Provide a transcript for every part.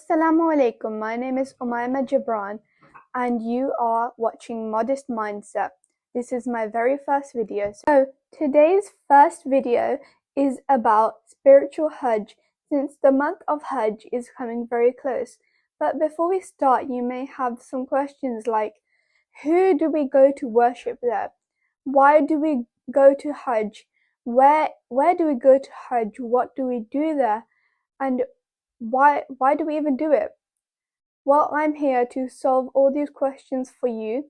Assalamu alaikum, my name is Umayma Jabran and you are watching Modest Mindset. This is my very first video. So today's first video is about spiritual Hajj, since the month of Hajj is coming very close. But before we start, you may have some questions like, who do we go to worship there? Why do we go to Hajj? Where do we go to Hajj? What do we do there? And why do we even do it? Well, I'm here to solve all these questions for you.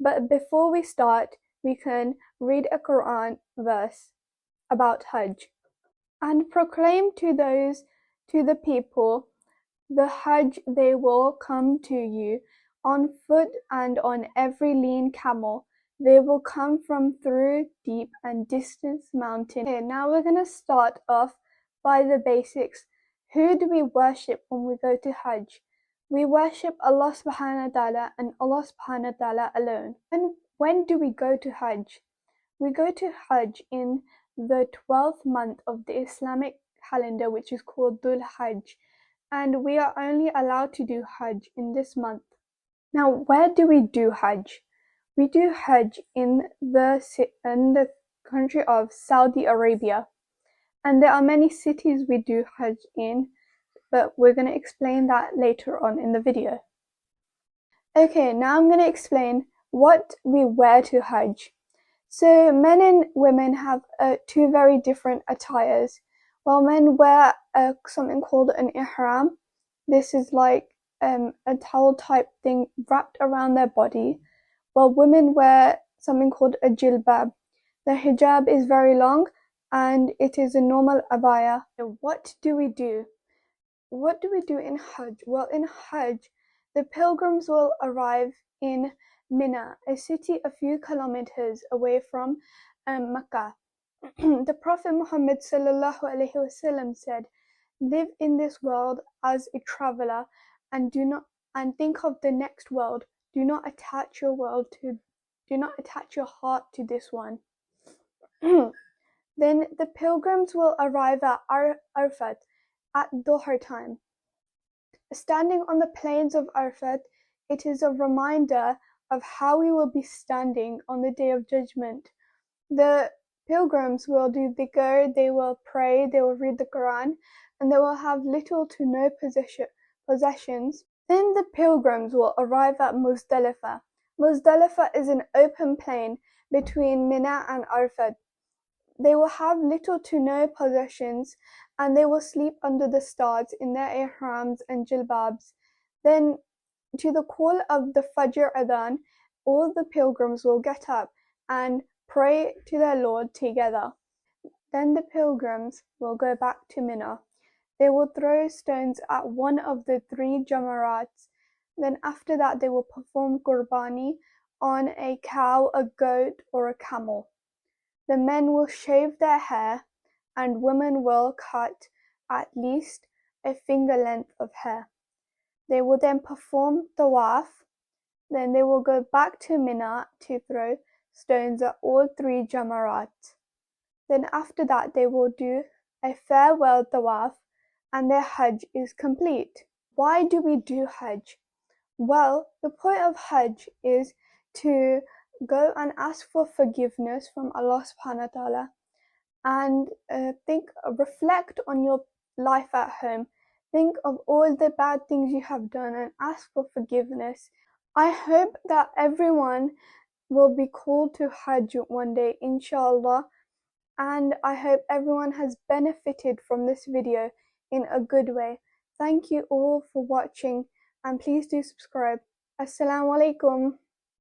But before we start, we can read a Quran verse about Hajj. And proclaim to the people, the Hajj they will come to you on foot and on every lean camel. They will come from through deep and distant mountain. Okay, now we're going to start off by the basics. Who do we worship when we go to Hajj? We worship Allah subhanahu wa ta'ala and Allah subhanahu wa ta'ala alone. And when do we go to Hajj? We go to Hajj in the 12th month of the Islamic calendar, which is called Dhul Hajj. And we are only allowed to do Hajj in this month. Now, where do we do Hajj? We do Hajj in the country of Saudi Arabia. And there are many cities we do Hajj in, but we're going to explain that later on in the video. Okay, now I'm going to explain what we wear to Hajj. So men and women have two very different attires. Well, men wear something called an Ihram. This is like a towel type thing wrapped around their body. While women wear something called a jilbab. The hijab is very long and it is a normal abaya. What do we do? What do we do in Hajj? Well, in Hajj, the pilgrims will arrive in Mina, a city a few kilometers away from Mecca. The Prophet Muhammad sallallahu alaihi wasallam said, "Live in this world as a traveler and think of the next world. Do not attach your heart to this one." Then the pilgrims will arrive at Arafat at Dhuhr time. Standing on the plains of Arafat, it is a reminder of how we will be standing on the Day of Judgment. The pilgrims will do dhikr, they will pray, they will read the Quran, and they will have little to no possessions. Then the pilgrims will arrive at Muzdalifah. Muzdalifah is an open plain between Mina and Arafat. They will have little to no possessions, and they will sleep under the stars in their ihrams and jilbabs. Then, to the call of the Fajr Adhan, all the pilgrims will get up and pray to their Lord together. Then the pilgrims will go back to Mina. They will throw stones at one of the 3 jamarats. Then after that they will perform qurbani on a cow, a goat, or a camel. The men will shave their hair and women will cut at least a finger length of hair. They will then perform Tawaf. Then they will go back to Mina to throw stones at all 3 jamarats. Then after that they will do a farewell Tawaf and their Hajj is complete. Why do we do Hajj? Well, the point of Hajj is to go and ask for forgiveness from Allah subhanahu wa ta'ala and reflect on your life at home. Think of all the bad things you have done and ask for forgiveness. I hope that everyone will be called to Hajj one day, inshallah, and I hope everyone has benefited from this video in a good way. Thank you all for watching and please do subscribe. Assalamu alaikum.